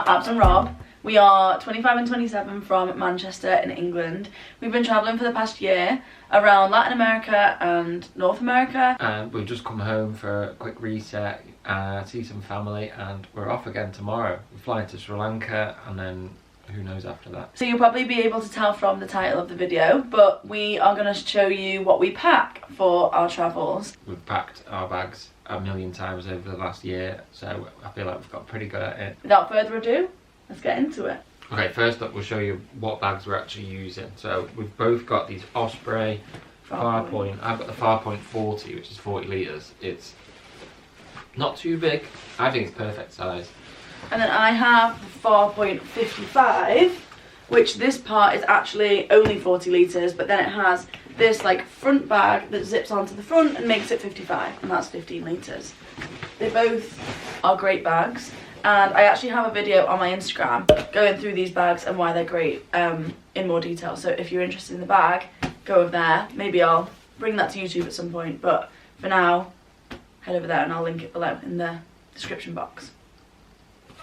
are Abs and Rob. We are 25 and 27 from Manchester in England. We've been travelling for the past year around Latin America and North America. And we've just come home for a quick reset, see some family, and we're off again tomorrow. We're flying to Sri Lanka and then who knows after that. So you'll probably be able to tell from the title of the video, but we are going to show you what we pack for our travels. We've packed our bags a million times over the last year, so I feel like we've got pretty good at it. Without further ado, let's get into it. Okay, first up we'll show you what bags we're actually using. So we've both got these Osprey Farpoint. I've got the Farpoint 40, which is 40 litres. It's not too big. I think it's perfect size. And then I have the Farpoint 55, which this part is actually only 40 litres, but then it has this like front bag that zips onto the front and makes it 55, and that's 15 litres. They both are great bags, and I actually have a video on my Instagram going through these bags and why they're great in more detail. So if you're interested in the bag, go over there. Maybe I'll bring that to YouTube at some point, but for now, head over there and I'll link it below in the description box.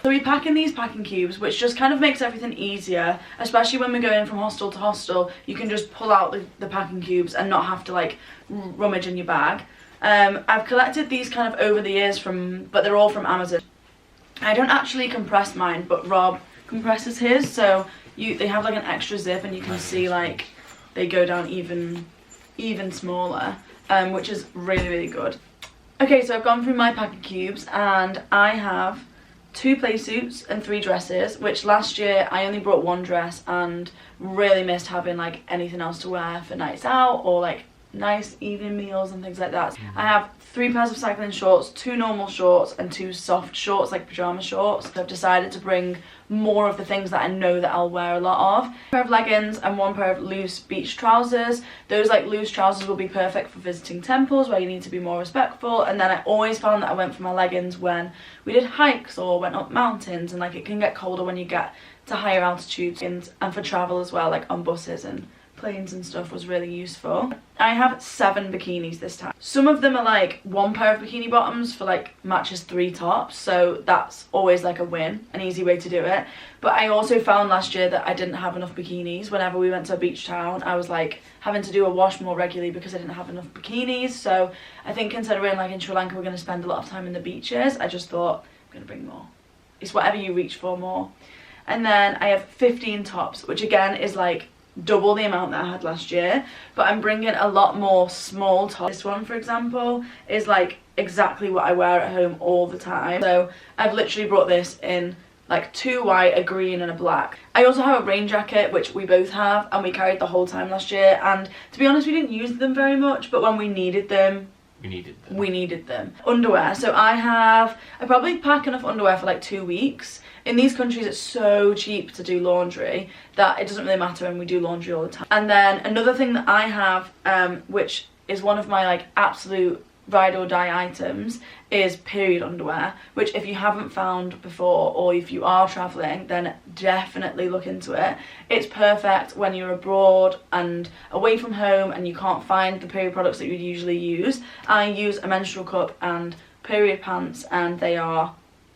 So we pack in these packing cubes, which just kind of makes everything easier, especially when we're going from hostel to hostel. You can just pull out the packing cubes and not have to like rummage in your bag. I've collected these kind of over the years but they're all from Amazon. I don't actually compress mine, but Rob compresses his, so they have like an extra zip and you can see like they go down even smaller, which is really, really good. Okay, so I've gone through my packing cubes and I have 2 play suits and 3 dresses, which last year I only brought 1 dress and really missed having like anything else to wear for nights out or like nice evening meals and things like that. I have 3 pairs of cycling shorts, 2 normal shorts and 2 soft shorts, like pyjama shorts. So I've decided to bring more of the things that I know that I'll wear a lot of. A pair of leggings and 1 pair of loose beach trousers. Those like loose trousers will be perfect for visiting temples where you need to be more respectful. And then I always found that I went for my leggings when we did hikes or went up mountains, and like it can get colder when you get to higher altitudes, and for travel as well, like on buses and planes and stuff was really useful. I have 7 bikinis this time. Some of them are like 1 pair of bikini bottoms for like matches 3 tops, so that's always like a win, an easy way to do it. But I also found last year that I didn't have enough bikinis. Whenever we went to a beach town, I was like having to do a wash more regularly because I didn't have enough bikinis. So I think considering like in Sri Lanka we're going to spend a lot of time in the beaches, I just thought I'm going to bring more. It's whatever you reach for more. And then I have 15 tops, which again is like double the amount that I had last year, but I'm bringing a lot more small tops. This one, for example, is like exactly what I wear at home all the time. So I've literally brought this in like 2 white, a green and a black. I also have a rain jacket, which we both have and we carried the whole time last year, and to be honest we didn't use them very much, but when we needed them, we needed them. Underwear. So I probably pack enough underwear for like 2 weeks. In these countries it's so cheap to do laundry that it doesn't really matter, and we do laundry all the time. And then another thing that I have, which is one of my like absolute ride or die items, is period underwear, which if you haven't found before or if you are traveling, then definitely look into it. It's perfect when you're abroad and away from home and you can't find the period products that you'd usually use. I use a menstrual cup and period pants and they are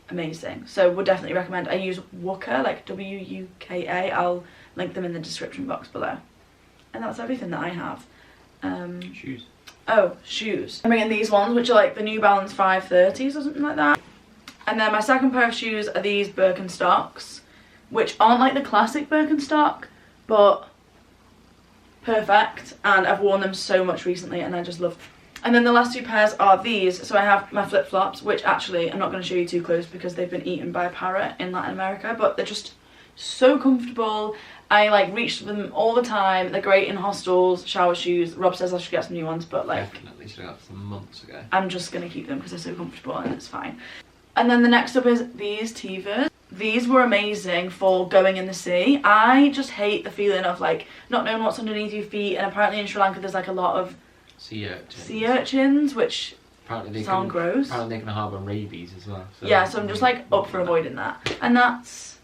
amazing, so would definitely recommend. I use Wuka, like W-U-K-A. I'll link them in the description box below. And that's everything that I have. Shoes. Oh, shoes. I'm bringing these ones, which are like the New Balance 530s or something like that. And then my second pair of shoes are these Birkenstocks, which aren't like the classic Birkenstock, but perfect. And I've worn them so much recently and I just love them. And then the last 2 pairs are these. So I have my flip-flops, which actually I'm not going to show you too close because they've been eaten by a parrot in Latin America, but they're just so comfortable. I like reach for them all the time. They're great in hostels, shower shoes. Rob says I should get some new ones, but like definitely should have got some months ago. I'm just going to keep them because they're so comfortable and it's fine. And then the next up is these Tevas. These were amazing for going in the sea. I just hate the feeling of like not knowing what's underneath your feet, and apparently in Sri Lanka there's like a lot of sea urchins, which sound gross. Apparently they can harbour rabies as well. So yeah, so I'm just like up for avoiding that. And that's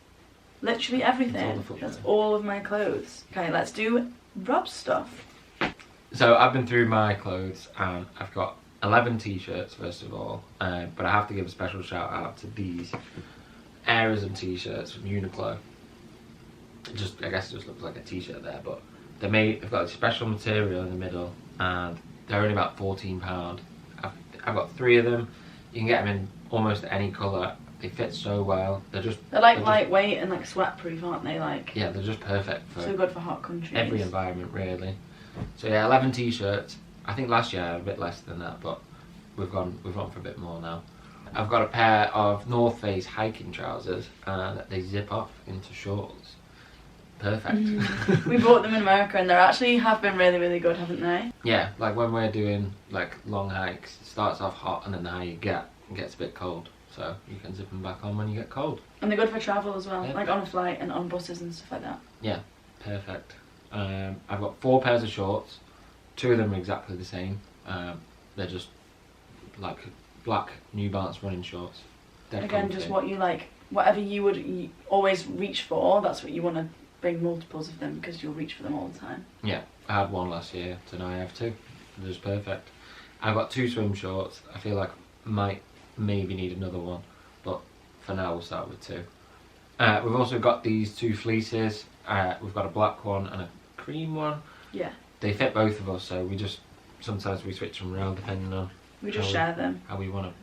literally everything. That's all of my clothes. Okay, let's do Rob's stuff. So I've been through my clothes and I've got 11 t-shirts first of all, but I have to give a special shout out to these Airism t-shirts from Uniqlo. I guess it just looks like a t-shirt there, but they've got a special material in the middle, and they're only about £14. I've got 3 of them. You can get them in almost any colour. They fit so well. They're like lightweight and like sweat proof, aren't they? Like, yeah, they're just perfect for so good for hot countries. Every environment really. So yeah, 11 t-shirts. I think last year I had a bit less than that, but we've gone for a bit more now. I've got a pair of North Face hiking trousers, and they zip off into shorts. Perfect. We bought them in America, and they actually have been really, really good, haven't they? Yeah, like when we're doing like long hikes, it starts off hot, and then the higher you get, it gets a bit cold. So you can zip them back on when you get cold. And they're good for travel as well, yeah. like on a flight and on buses and stuff like that. Yeah, perfect. I've got 4 pairs of shorts. 2 of them are exactly the same. They're just like black New Balance running shorts. They're again, comfy. just what you like, whatever you would always reach for, that's what you want to bring multiples of them, because you'll reach for them all the time. Yeah, I had 1 last year, so now I have 2. They're just perfect. I've got 2 swim shorts. I feel like might maybe need another one, but for now we'll start with 2. We've also got these 2 fleeces. We've got a black one and a cream one. Yeah. They fit both of us, so sometimes we switch them around depending on we just share them how we want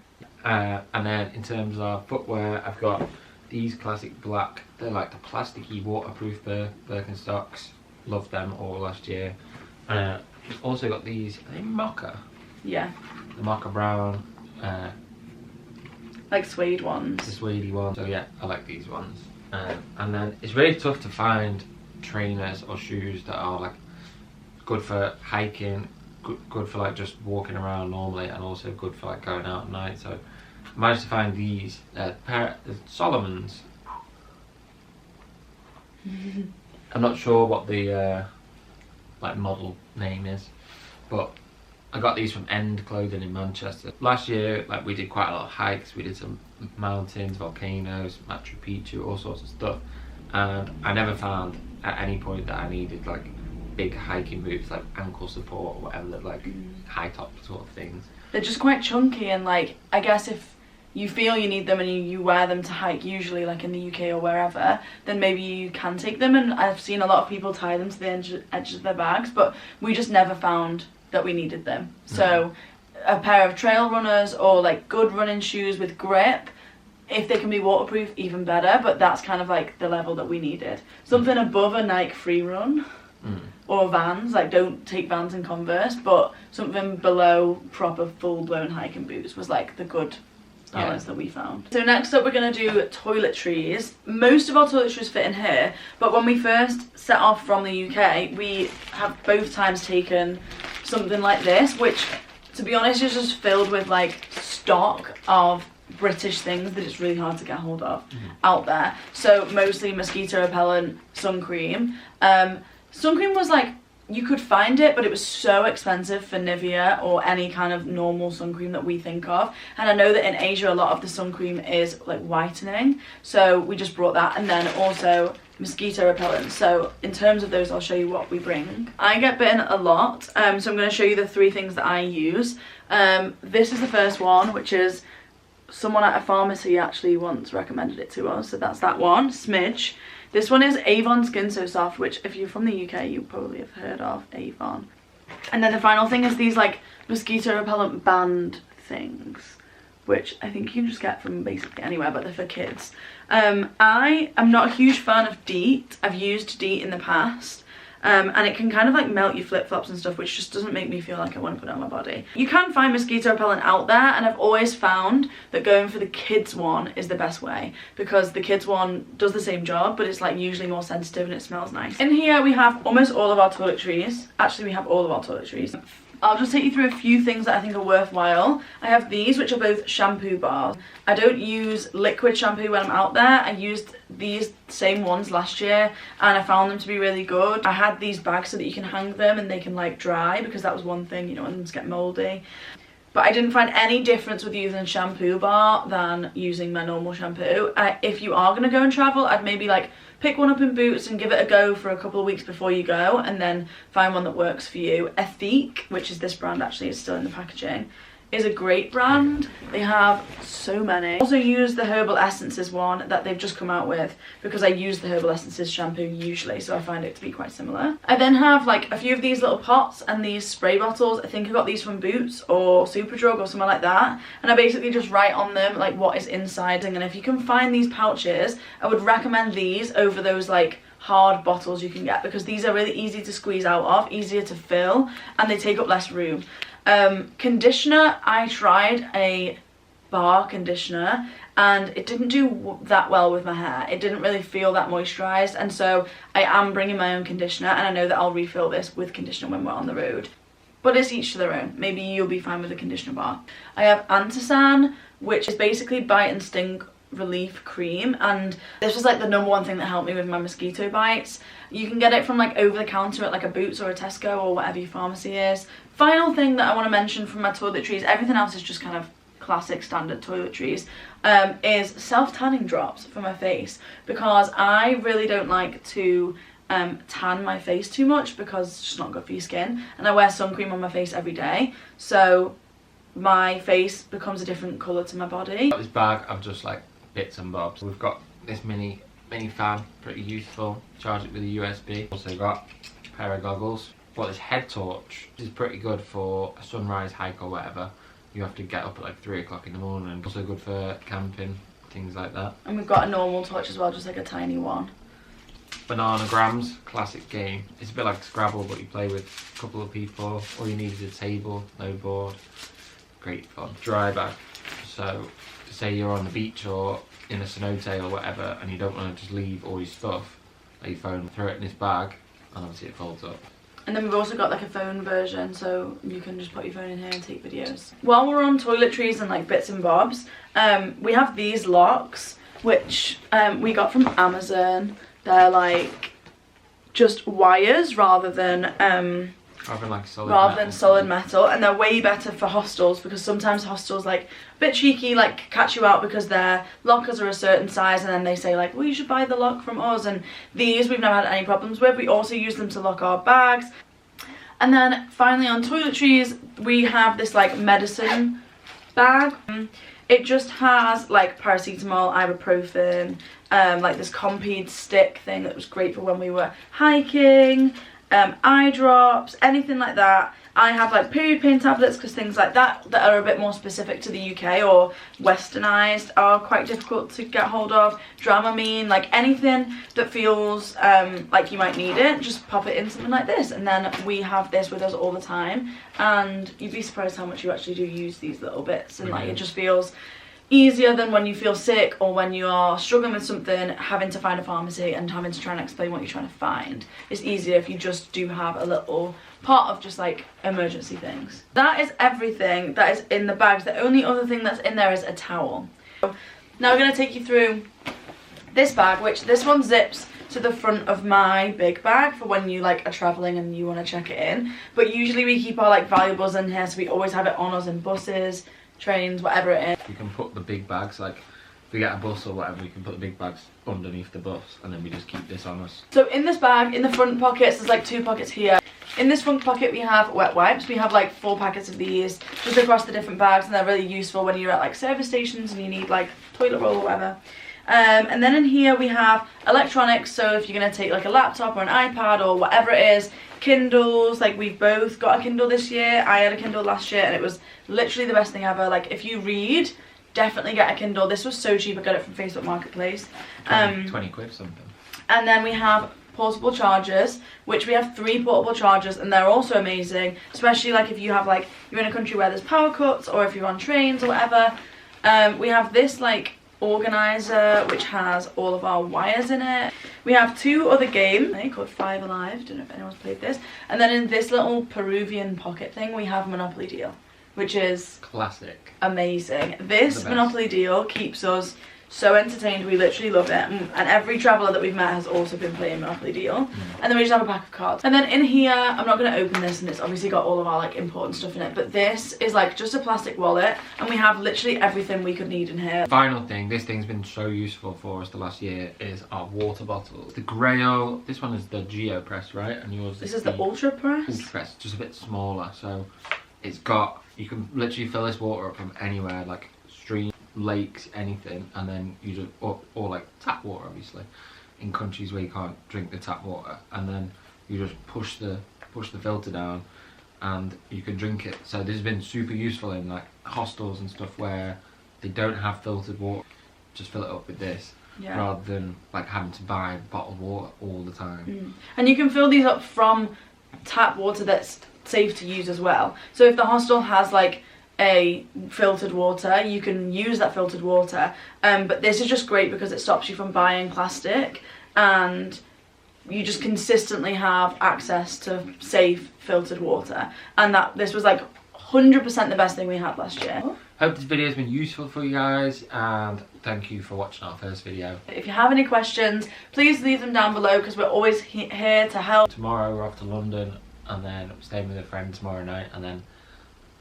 them. And then in terms of footwear, I've got these classic black. They're like the plasticky waterproof Birkenstocks. Loved them all last year. Also got these. Are they mocha? Yeah. The mocha brown. Like suede ones. The suede one. So yeah, I like these ones. And then it's really tough to find trainers or shoes that are like good for hiking, good for like just walking around normally, and also good for like going out at night. So I managed to find these Solomons. I'm not sure what the like model name is, but I got these from End Clothing in Manchester. Last year, like we did quite a lot of hikes. We did some mountains, volcanoes, Machu Picchu, all sorts of stuff. And I never found at any point that I needed like big hiking boots, like ankle support or whatever, like high top sort of things. They're just quite chunky, and like I guess if you feel you need them and you wear them to hike, usually like in the UK or wherever, then maybe you can take them. And I've seen a lot of people tie them to the edges of their bags, but we just never found that we needed them. So a pair of trail runners or like good running shoes with grip, if they can be waterproof, even better, but that's kind of like the level that we needed. Something above a Nike Free Run or Vans, like don't take Vans and Converse, but something below proper full-blown hiking boots was like the good balance that we found. So next up we're going to do toiletries. Most of our toiletries fit in here, but when we first set off from the UK, we have both times taken something like this, which to be honest is just filled with like stock of British things that it's really hard to get hold of out there. So mostly mosquito repellent, sun cream. Sun cream was like, you could find it, but it was so expensive for Nivea or any kind of normal sun cream that we think of. And I know that in Asia a lot of the sun cream is like whitening, so we just brought that. And then also mosquito repellent. So in terms of those, I'll show you what we bring. I get bitten a lot, so I'm going to show you the 3 things that I use. This is the first one, which is someone at a pharmacy actually once recommended it to us, so that's that one, Smidge. This one is Avon Skin So Soft, which if you're from the UK you probably have heard of Avon. And then the final thing is these like mosquito repellent band things, which I think you can just get from basically anywhere, but they're for kids. I am not a huge fan of DEET. I've used DEET in the past. And it can kind of like melt your flip-flops and stuff, which just doesn't make me feel like I want to put it on my body. You can find mosquito repellent out there, and I've always found that going for the kids one is the best way, because the kids one does the same job, but it's like usually more sensitive and it smells nice. In here we have almost all of our toiletries. Actually, we have all of our toiletries. I'll just take you through a few things that I think are worthwhile. I have these, which are both shampoo bars. I don't use liquid shampoo when I'm out there. I used these same ones last year and I found them to be really good. I had these bags so that you can hang them and they can like dry, because that was one thing, you know, when things get moldy. But I didn't find any difference with using a shampoo bar than using my normal shampoo. If you are going to go and travel, I'd maybe like pick one up in Boots and give it a go for a couple of weeks before you go, and then find one that works for you. Ethique, which is this brand actually, is still in the packaging, is a great brand. They have so many. I also use the Herbal Essences one that they've just come out with because I use the Herbal Essences shampoo usually, so I find it to be quite similar. I then have like a few of these little pots and these spray bottles. I think I got these from Boots or Superdrug or something like that, and I basically just write on them like what is inside. And if you can find these pouches, I would recommend these over those like hard bottles you can get, because these are really easy to squeeze out of, easier to fill, and they take up less room. Conditioner, I tried a bar conditioner and it didn't do that well with my hair. It didn't really feel that moisturised, and so I am bringing my own conditioner, and I know that I'll refill this with conditioner when we're on the road. But it's each to their own. Maybe you'll be fine with a conditioner bar. I have Antisan, which is basically bite and sting relief cream, and this was like the #1 thing that helped me with my mosquito bites. You can get it from like over the counter at like a Boots or a Tesco or whatever your pharmacy is. Final thing that I want to mention from my toiletries, everything else is just kind of classic standard toiletries, is self-tanning drops for my face, because I really don't like to tan my face too much because it's just not good for your skin, and I wear sun cream on my face every day, so my face becomes a different colour to my body. This bag of just like bits and bobs. We've got this mini fan, pretty useful. Charge it with a USB. Also got a pair of goggles. Got this head torch. This is pretty good for a sunrise hike or whatever. You have to get up at like 3 o'clock in the morning. Also good for camping, things like that. And we've got a normal torch as well, just like a tiny one. Bananagrams, classic game. It's a bit like Scrabble, but you play with a couple of people. All you need is a table, no board. Great fun. Dry bag. So say you're on the beach or in a cenote or whatever, and you don't want to just leave all your stuff, like your phone, throw it in this bag, and obviously it folds up. And then we've also got like a phone version, so you can just put your phone in here and take videos. While we're on toiletries and like bits and bobs, we have these locks, which we got from Amazon. They're like just wires rather than solid metal, and they're way better for hostels, because sometimes hostels like a bit cheeky, like catch you out because their lockers are a certain size, and then they say like, well, you should buy the lock from us, and these we've never had any problems with. We also use them to lock our bags. And then finally on toiletries, we have this like medicine bag. It just has like paracetamol, ibuprofen, like this Compeed stick thing that was great for when we were hiking, eye drops, anything like that. I have like period pain tablets, because things like that are a bit more specific to the UK or westernized are quite difficult to get hold of. Dramamine, like anything that feels like you might need it, just pop it in something like this, and then we have this with us all the time, and you'd be surprised how much you actually do use these little bits, and like it just feels easier than when you feel sick or when you are struggling with something, having to find a pharmacy and having to try and explain what you're trying to find. It's easier if you just do have a little part of just like emergency things. That is everything that is in the bags. The only other thing that's in there is a towel. So now we're going to take you through this bag, which this one zips to the front of my big bag for when you like are traveling and you want to check it in, but usually we keep our like valuables in here, so we always have it on us in buses, trains, whatever it is. We can put the big bags, like if we get a bus or whatever, we can put the big bags underneath the bus, and then we just keep this on us. So in this bag, in the front pockets, there's like 2 pockets here. In this front pocket we have wet wipes. We have like 4 packets of these just across the different bags, and they're really useful when you're at like service stations and you need like toilet roll or whatever. And then in here we have electronics, so if you're going to take like a laptop or an iPad or whatever it is, Kindles, like we've both got a Kindle this year. I had a Kindle last year and it was literally the best thing ever. Like if you read, definitely get a Kindle. This was so cheap, I got it from Facebook Marketplace. 20 quid something. And then we have portable chargers, which we have 3 portable chargers, and they're also amazing, especially like if you have like, you're in a country where there's power cuts or if you're on trains or whatever. We have this like organizer which has all of our wires in it. We have 2 other games called 5 Alive, don't know if anyone's played this, and then in this little Peruvian pocket thing we have Monopoly Deal, which is classic, amazing. This Monopoly Deal keeps us so entertained, we literally love it, and every traveller that we've met has also been playing Monopoly Deal. And then we just have a pack of cards, and then in here, I'm not going to open this, and it's obviously got all of our like important stuff in it, but this is like just a plastic wallet, and we have literally everything we could need in here. Final thing, this thing's been so useful for us the last year, is our water bottles. The Grail, this one is the Geo Press, right? And yours this is the Ultra Press? Ultra Press, just a bit smaller, so it's got You can literally fill this water up from anywhere, like streams, lakes, anything, and then you just or like tap water, obviously, in countries where you can't drink the tap water, and then you just push the filter down, and you can drink it. So this has been super useful in like hostels and stuff where they don't have filtered water. Just fill it up with this, rather than like having to buy bottled water all the time. And you can fill these up from tap water that's safe to use as well. So if the hostel has like a filtered water, you can use that filtered water, but this is just great because it stops you from buying plastic, and you just consistently have access to safe filtered water. And that this was like 100% the best thing we had last year. Hope this video has been useful for you guys, and thank you for watching our first video. If you have any questions, please leave them down below because we're always here to help. Tomorrow we're off to London, and then I'm staying with a friend tomorrow night, and then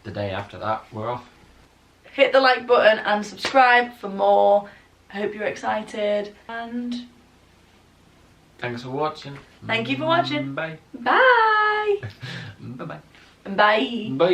the day after that we're off. Hit the like button and subscribe for more. I hope you're excited, and thanks for watching. Thank you for watching. Bye. Bye. Bye-bye. Bye. Bye.